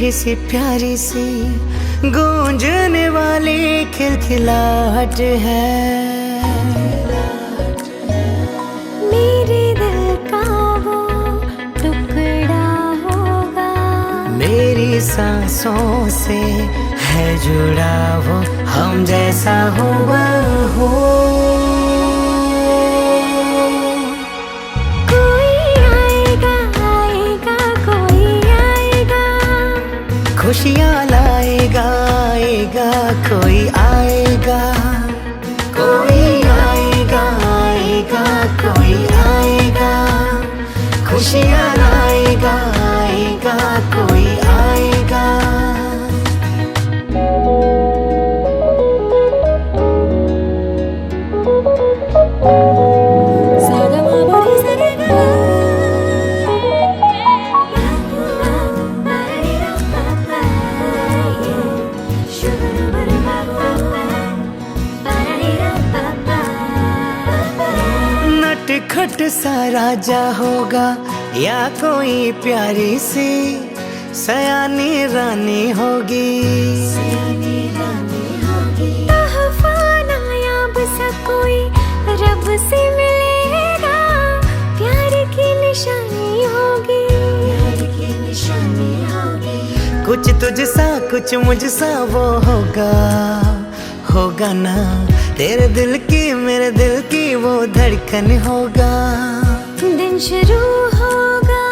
मीठी सी प्यारी सी गूंजने वाली खिलखिलाहट है। मेरे दिल का वो टुकड़ा होगा, मेरी सांसों से है जुड़ा वो, हम जैसा हुआ हो। कोई आएगा आएगा कोई आएगा, खुशियाँ लाएगा आएगा कोई आएगा। कोई आएगा आएगा कोई आएगा, खुशियाँ लाएगा आएगा कोई आएगा। नटखट सा राजा होगा या कोई प्यारी सी सयानी रानी होगी। तोहफा नायाब सा कोई रब से मिलेगा, प्यार की निशानी होगी। कुछ तुझसा कुछ मुझसा वो होगा, होगा ना। तेरे दिल की मेरे दिल की वो धड़कन होगा। दिन शुरू होगा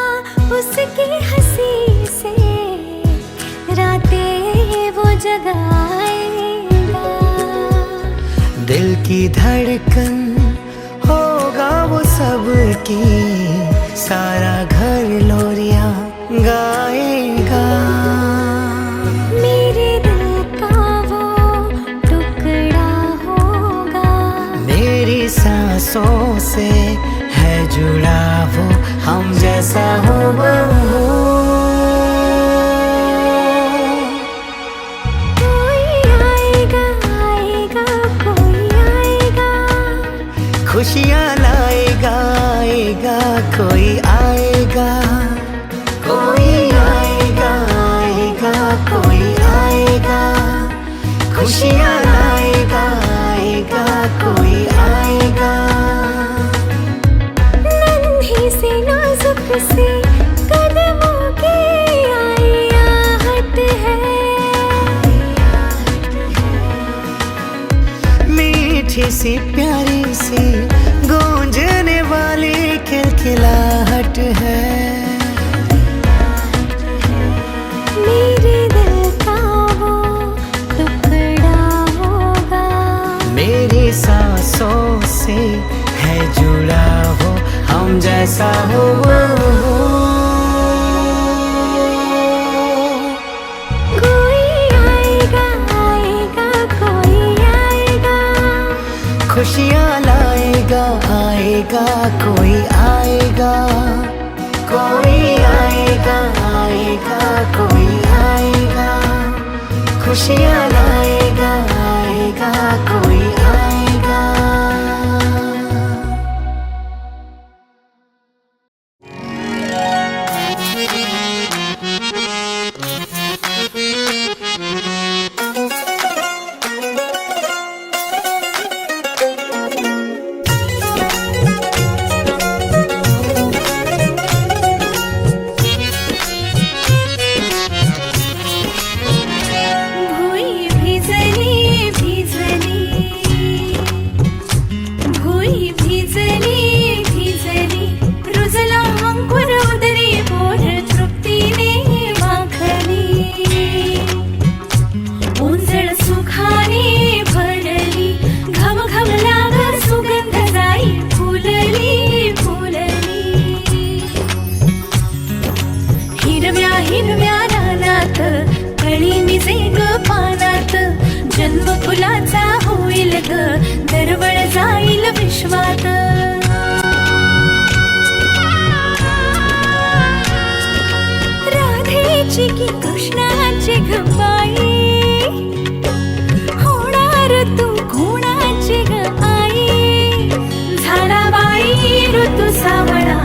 उसकी हंसी से, रातें वो जगाएगा। दिल की धड़कन होगा वो सबकी, सारा घर लोरियां गाएगा। मेरे दिल का वो टुकड़ा होगा, मेरी सांसों से है जुड़ा वो, हम जैसा हुआ हो। कोई आएगा आएगा कोई आएगा, खुशियाँ लाएगा आएगा कोई आएगा। कोई आएगा आएगा कोई आएगा, खुशियाँ लाएगा आएगा कोई आएगा। नन्ही सी नाजुक सी कदमों की आई आहट है, मीठी सी प्यारी सी गूंजने वाली खिलखिलाहट है। मेरे दिल का वो टुकड़ा होगा, मेरी सांसों से है जुड़ा वो, हम जैसा हुआ हो। कोई आएगा आएगा कोई आएगा, खुशियाँ लाएगा आएगा कोई आएगा। कोई आएगा आएगा कोई आएगा, खुशियाँ लाएगा आएगा कोई आएगा। भुई भिजली भिजली, भुई भिजली भिजली, रुजला अंकुर उदरी पोर तृप्तीने माखली। उंजळ सुखाने भरली, घम घम लाग सुगंध जाई फुलली फुलली। हिरव्या हिरव्या रानात कळी निजे ग पानात, जन्म फुलाचा होईल ग दरवळ जाईल विश्वात। राधेची की कृष्णाची ग बाई, होणार तू कोणाची ग आई। झाला बाई ऋतू सावळा,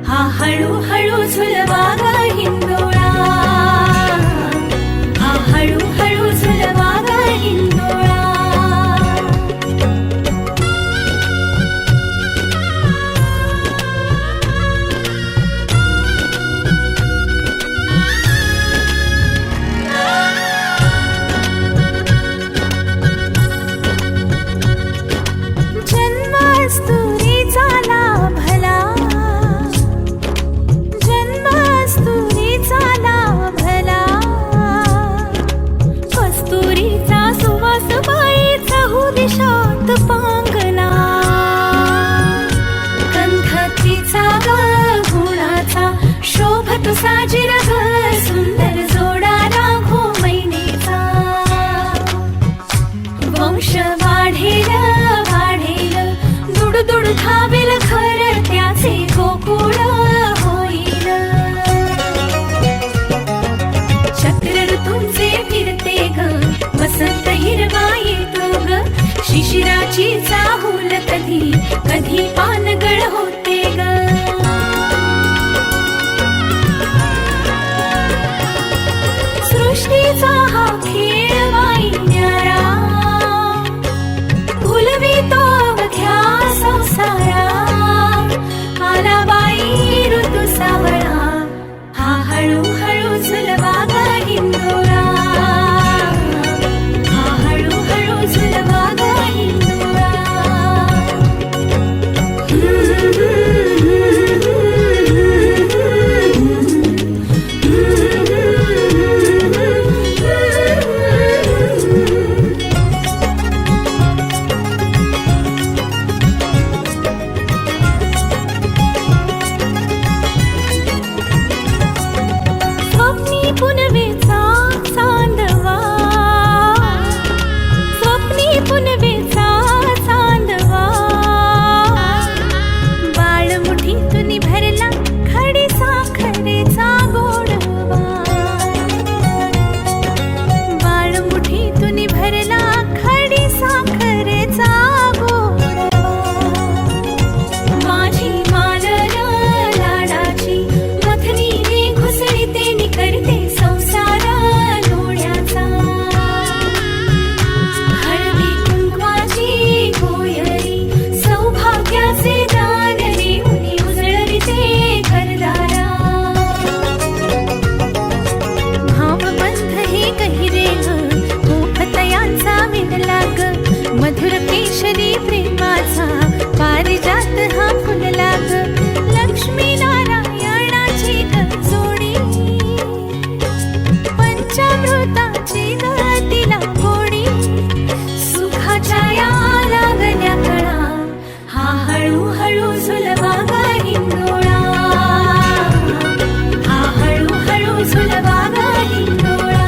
हा हळू हळू झुलवा ग हिंदोळा। ऋतू साजिर ग सुंदर जोडा राघो मैनेचा वंश वाढेल वाढेल दुडदुड धावेल घर त्याचे गोकुळ होईल चक्र ऋतूंचे फिरते ग वसंत हिरवा येतो ग शिशिराची चाहूल कधी कधी पानगळ होते ग सृष्टीचा हा खेळ वाईन्यारा भुलवितो अवघ्या संसारा आला बाई ऋतू सावळा हा हळूहळू झुलवा ग हिंदोरा हा हळूहळू झुलवा ग हिंदोरा स्वप्नी पुनवेचा चांदवा स्वप्नी पुनवेचा चांदवा बाळ मुठीतून भरला खडी साखरेचा गोडवा बाळ मुठीतून भरला खडी साखरेचा गोडवा माझी मालर लाडाची मथनीने घुसळीते नि करते संसार लोण्याचा हळदी कुंकवाची कोयरी सौभाग्याचे दान देऊनी उजळविते घरदारा भावबंध हे गहिरे गोपतयांचा विणला ग मधुर केशरी प्रेमाचा पारिजात हा फुलला ग लक्ष्मी नारायणाची ग जोडी पंचामृताची ग तिला गोडी सुखाच्या या लागल्या कळा हा हळूहळू झुलवा ग हिंदोळा हा हळूहळू झुलवा ग हिंदोळा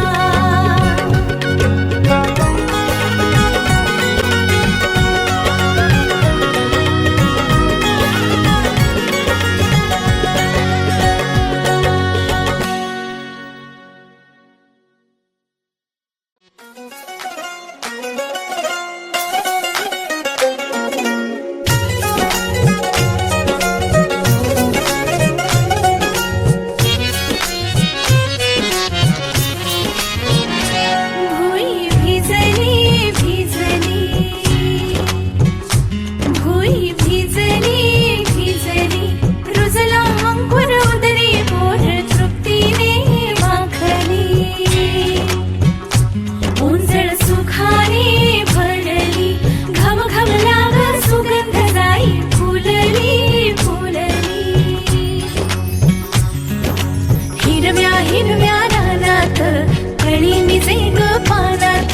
भुई भिजली भिजली भुई भिजली भिजली रुजला अंकुर उदरी बोर तृप्तीने माखली उंजळ सुखाने भरली घम घम लाग सुगंध जाई फुलली फुलली हिरव्या हिरव्या रानात कळी निजे ग पानात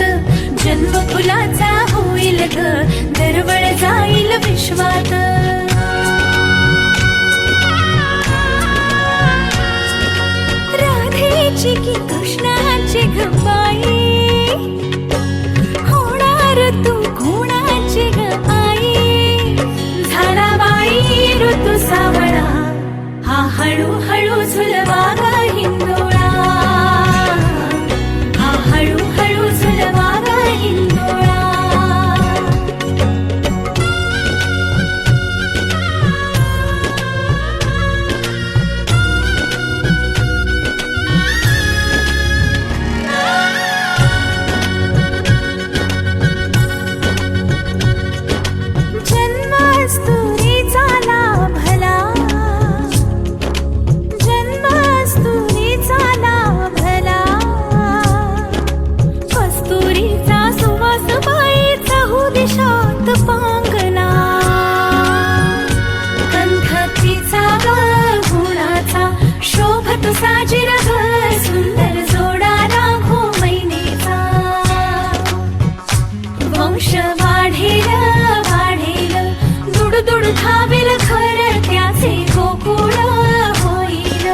जन्म फुलाचा होईल ग दरवळ जाईल विश्वात राधेची की कृष्णाची ग बाई होणार तू गुणाची ग आई झाला बाई ऋतू सावळा हा हळूहळू झुलवा ग हिंदोळा हा हळूहळू झुलवा ग हिंदोळा जन्मास्तुरीचा लाभला जन्मास्तुरीचा लाभला कस्तुरीचा सुवास बाईचा दिशात पांगला गंधतीचा ग गुणाचा शोभतो साजिर ग सुंदर जोडा राघो मैनेचा वंश वाढेल वाढेल दुडदुड धावेल घर त्याचे गोकुळ होईल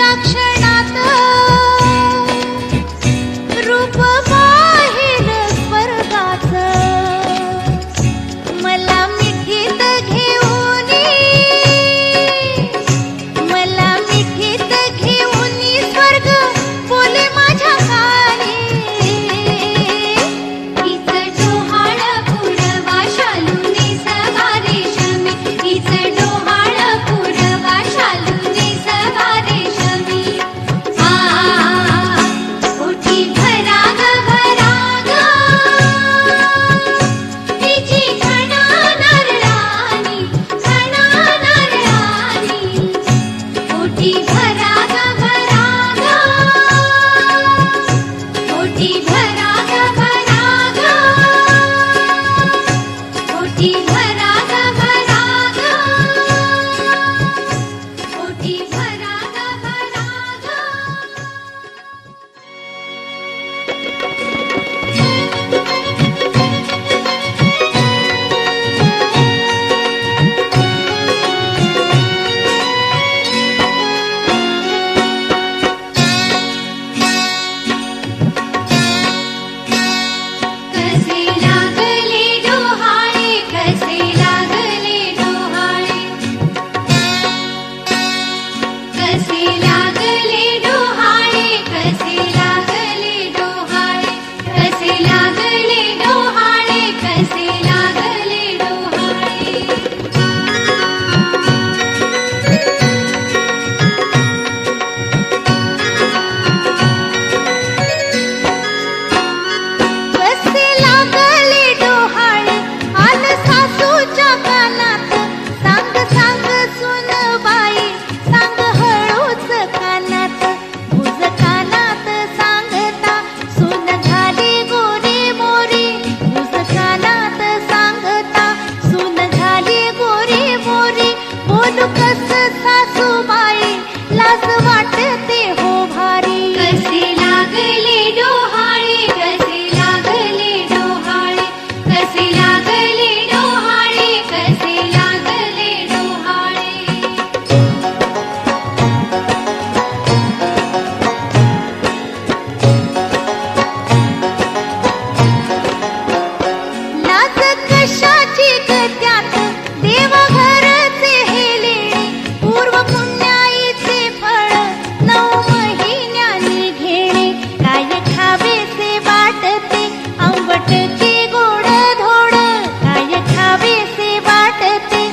पाहण्याच्या क्षणात रूप पाहिल स्वर्गाचं. मला मिठीत घेऊन, मला मिठीत घेऊन स्वर्ग बोले माझ्या कानी. हीच डोहाळ पुरवा शालूने सभा रेशमी, हीच डोहाळ पुरवा शालूने सभा रेशमी. ओठी भरा ग भरा ग, तिची घना नारळानी, घना नारळानी. ओठी भरा ग भरा ग, ओठी भरा ग भरा ग, ओठी भरा ग भरा ग, ओठी भरा ग भरा ग. कसे लागले डोहाळे, कसे लागले डोहाळे, कसे लागले डोहाळे, कसे लागले डोहाळे, कसे लागले डोहाळे, कसे लागले डोहाळे. कसे लागले डोहाळे, आलं सासूच्या कानात. सांग सांग सुनबाई, सांग हळूच कानात. गुज कानात सांगता सून झाली गोरी मोरी, गुज कानात सांगता सून झाली गोरी मोरी. बोलू कस सासूबाई, लाज वाटते हो भारी. कसे लागले डोहाळे, कसे लागले डोहाळे, कसे लागले डोहाळे, कसे लागले डोहाळे. लाज कशाची ग त्यात, देवघरचे हे लेणे. पूर्व पुण्याईचे फळ 9 महिन्यांनी घेणे. काय खावेसे वाटते आंबट की गोड धोड, काय खावेसे वाटते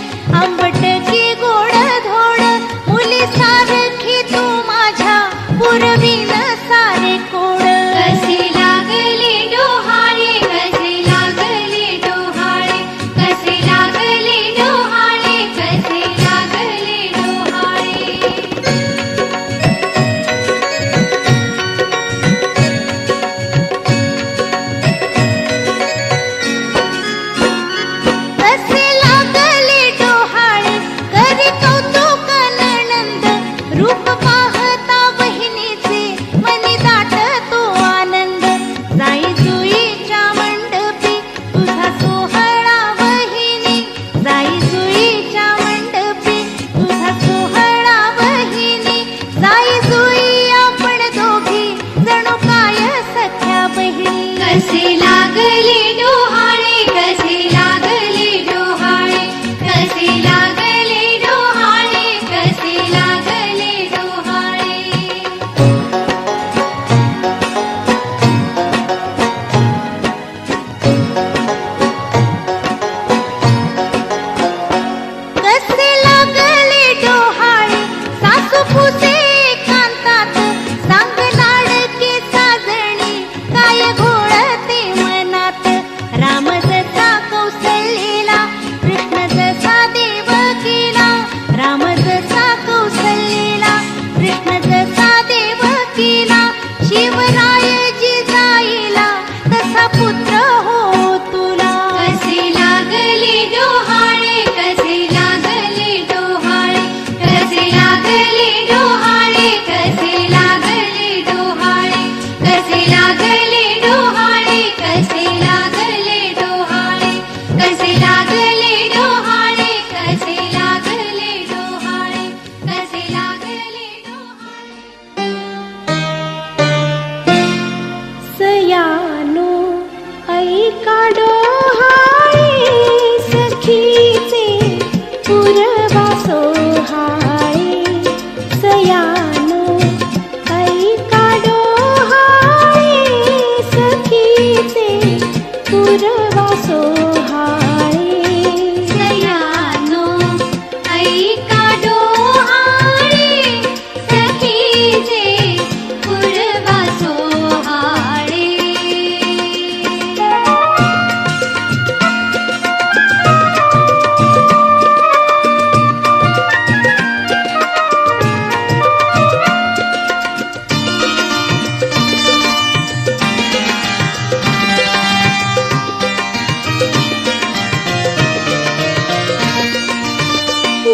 आंबट की गोड धोड. मुली सारखी तू माझ्या पुरवीन सारे कोड. कसे लागले डोहाळे, कसे लागले डोहाळे, कसे लागले डोहाळे, कसे लागले डोहाळे. कसे लागले डोहाळे, करी कौतुक नणंद. रूप पाहता बहिणीचे मनी दाटतो आनंद. जाई जुईच्या मंडपी तुझा सोहळा बहिणी, जाई जुईच्या मंडपी तुझा सोहळा बहिणी. जाई जुई आपण दोघी जणू काय सख्या बहिणी. कसे लागले डोहाळे, कसे लागले डोहाळे, कसे लागले डोहाळे, कसे लागले डोहाळे. कसे लागले डोहाळे, सासू फुसे कांतात. सांग लाडकी साजणी, काय घोळते मनात. राम जसा कौसल्याला, कृष्ण जसा देवकीला. राम जसा कौसल्याला, कृष्ण जसा देवकीला. शिवराय जिजाईला तसा पुत्र हो तुला. कसे लागले डोहाळे, कसे लागले डोहाळे, कसे लागले डोहाळे.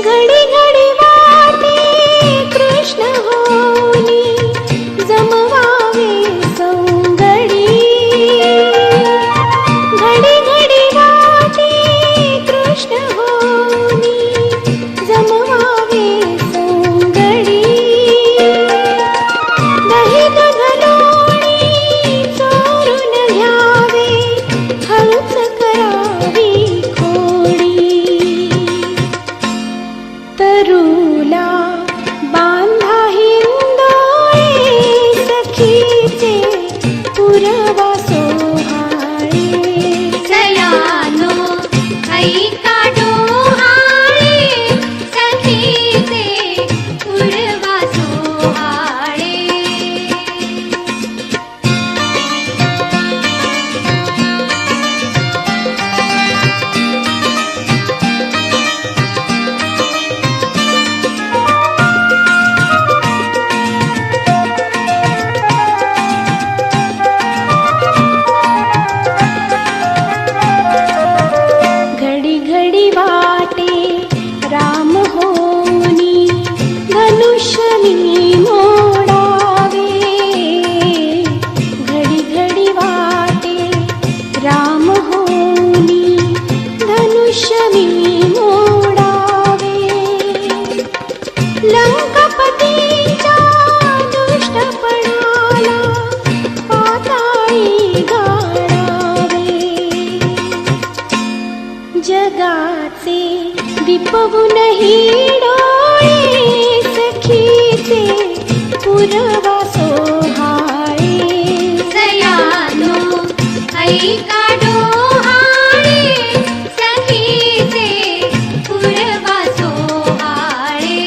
घडी घडी वाटे कृष्ण होनी जमवावे सौंगडी घडी घडी वाटे कृष्ण होनी जमवावे सौंगडी दही दूध लोणी चोरून घ्यावे हळूच करावी खोडी तरुला बांधा हिंदोळे सखीचे पुरवा सोहाळे सयानो ऐका डोहाळे सखीचे पूर्वा सोहाळे घडी घडी वाटे राम होनी धनुष्य मी मोडावे घडी घडी वाटे राम होनी धनुष्य मी मोडावे लंकापतीच्या दुष्टपणाला पाताळी गाडावे जगाचे दीपवूनही डोळे सखीचे पुरवा सोहाळे सयानो ऐका डोहाळे सखीचे पूर्वा सोहाळे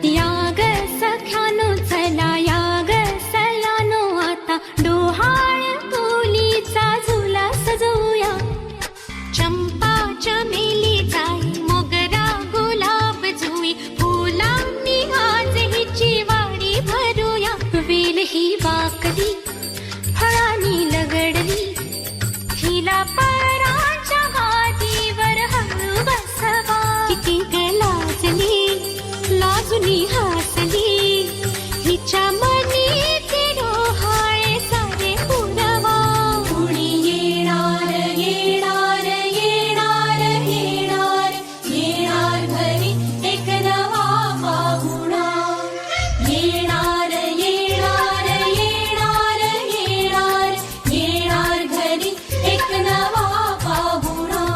याग सख्यानो चला याग सयानो आता डोहाळ तुलीचा झुला सजवूया चंपा चमेली जाई मोगरा गुलाब जुई फुलांनी आज हिची वाडी भरूया वेल ही वाकली फळांनी लगडली हिला पराच्या गादीवर हळू बसवा किती ग लाजली लाजुनी हसली हिच्या मनी ते डोहाळे सारे पुरवा कुणी येणार येणार येणार येणार येणार घरी एक नवा पाहुणा येणार येणार येणार येणार येणार घरी एक नवा पाहुणा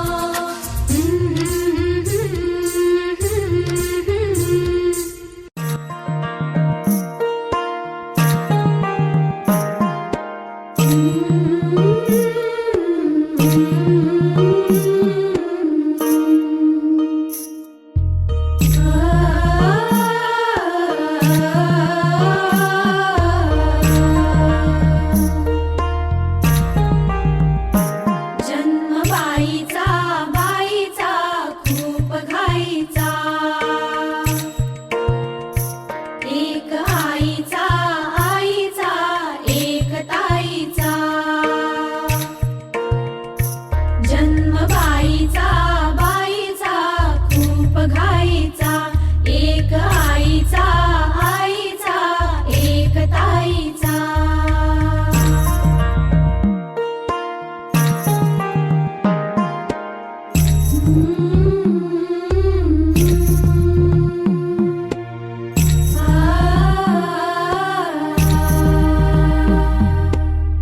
जन्म बाईचा बाईचा खूप घाईचा एक आईचा आईचा एक ताईचा जन्म बाईचा बाईचा खूप घाईचा एक आईचा आईचा एक ताईचा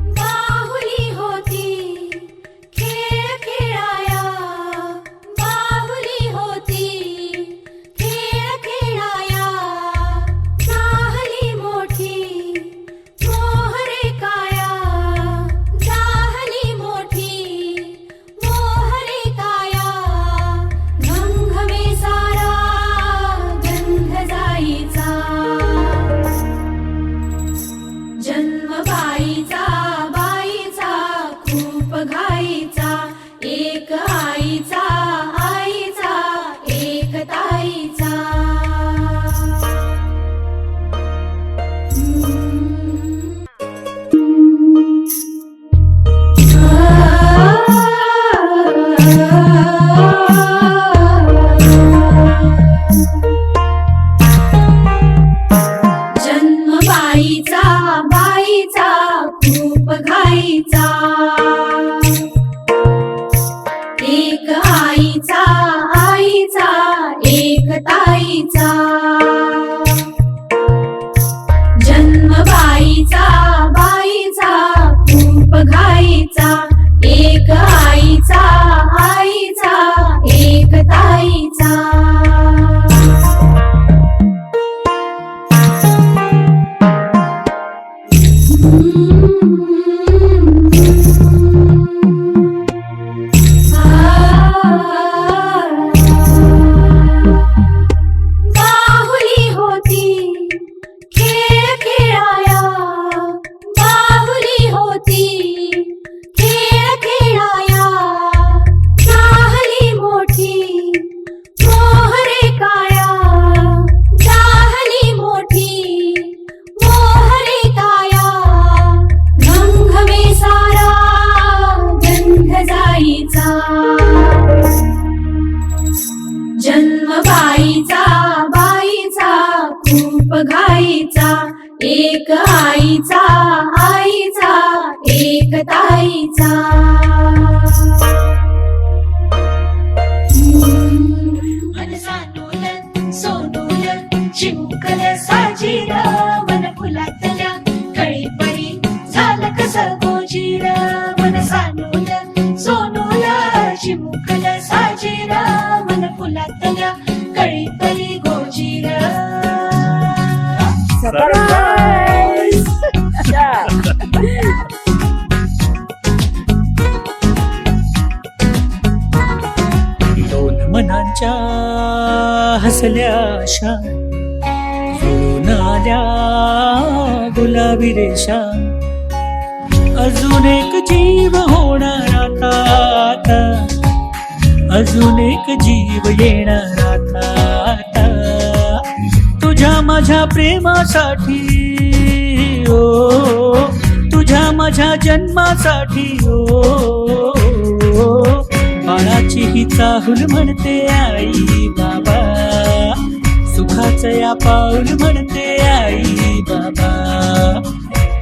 बाहुली होती खेळ खेळाया बाहुली होती खेळ खेळाया झाली मोठी मोहरे काया झाली मोठी मोहरे काया घमघमे सारा गंध जाईचा जन्म बाईचा बाईचा खूप घाईचा एक आईचा आईचा एक ताईचा जन्म बाईचा बाईचा खूप घाईचा एक आईचा आईचा एक ताईचा जन्म बाईचा बाईचा खूप घाईचा एक आईचा आईचा एक ताईचा बाहुली होती खेळ खेळाया बाहुली होती खेळ खेळाया झाली मोठी मोहरे काया झाली मोठी मोहरे काया घमघमे सारा गंध जाईचा जन्म बाईचा बाईचा खूप घाईचा एक आईचा आईचा एक ताईचा मन सानूल सोनूल चिमुकल साजीर मन फुलातल्या कळी परी झालं कसं गोजीर मन सानूल सोनूल चिमुकल साजीर मन फुलातल्या कळी परी गोजीर असल्या आशा जुळून आल्या गुलाबी रेषा. अजून एक जीव होणार आता, अजून एक जीव येणार आता. तुझ्या माझ्या प्रेमासाठी ओ, तुझ्या माझ्या जन्मासाठी ओ. बाळाची ही चाहूल म्हणते आई बाबा, सुखाचं या पाऊल म्हणते आई बाबा.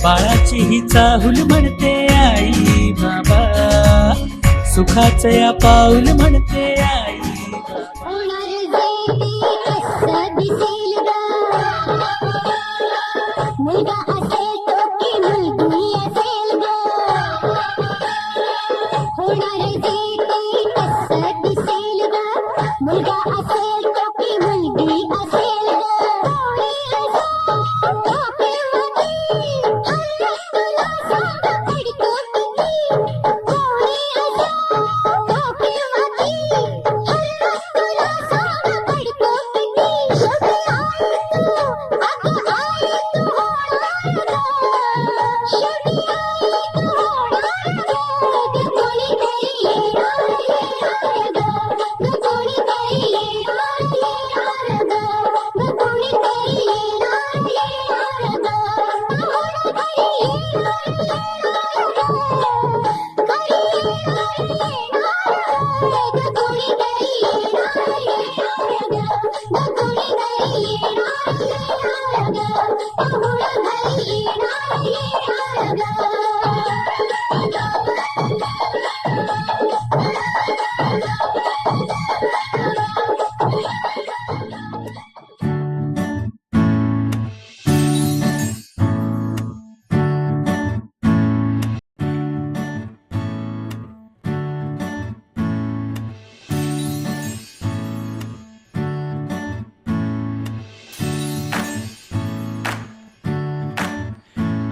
बाळाची ही चाहूल म्हणते आई बाबा, सुखाचं या पाऊल म्हणते आई बाबा. मुलगा असेल तो की मुलगी असेल ग, होणार जे ते कसं दिसेल ग. मुलगा असेल तो की मुलगी असेल ग.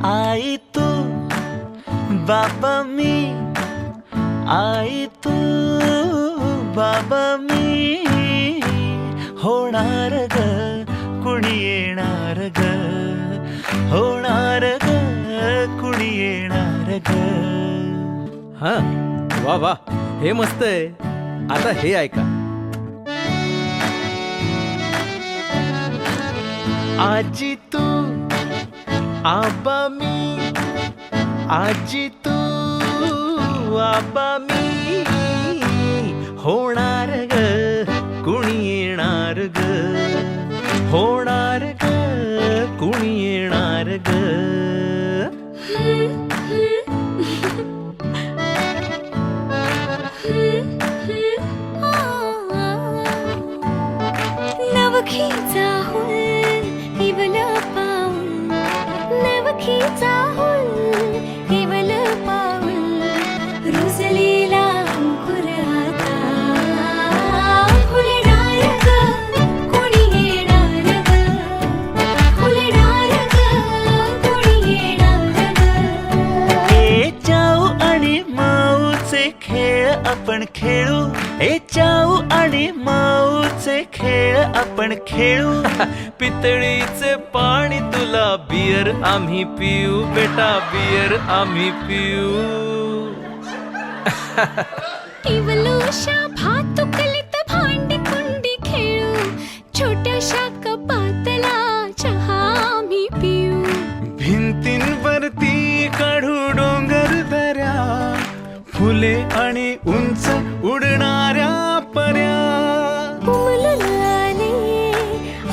आई तू बाबा मी, आई तू बाबा मी. होणार ग कुणी येणार ग, होणार ग कुणी येणार ग. हा वा वा, हे मस्त आहे. आता हे ऐका. आजी तू आबा मी, आजी तू आबा मी. होणार ग कुणी येणार ग, होणार ग कुणी येणार ग. नवखी चाहूल इवल पाऊल, नवखी चाहूल इवल पाऊल. रुजलेला अंकुर आता फुलणार ग कोणी येणार ग, फुलणार ग कोणी येणार ग. ए चाऊ आणि माऊचे खेळ आपण खेळू, ए चाऊ आणि माऊचे खेळ आपण खेळू. पितळीचे पाणी तुला, बियर आम्ही पिऊ बेटा, बियर आम्ही पिऊ. इवलूशा भातुकलीत भांडी कुंडी खेळू, छोट्याशा कपातला चहा आम्ही पिऊ. भिंतींवरती काढू डोंगर दऱ्या, फुले आणि उंच उडणाऱ्या पर्या. उमलून आले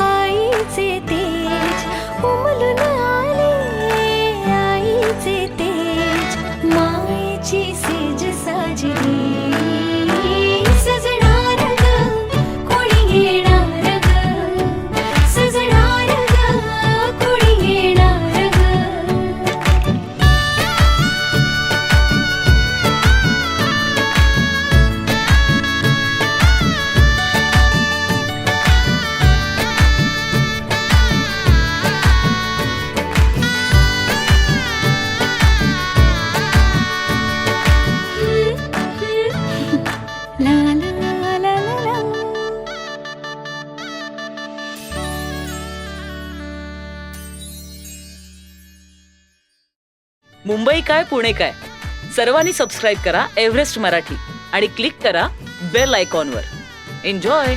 आईचे तेज, उमलून आले आईचे तेज. मायेची सेज साजली सजणार ग कोणी येणार ग, सजणार ग कोणी येणार ग. मुंबई काय पुणे काय, सर्वांनी सबस्क्राईब करा एव्हरेस्ट मराठी आणि क्लिक करा बेल आयकॉनवर. एन्जॉय.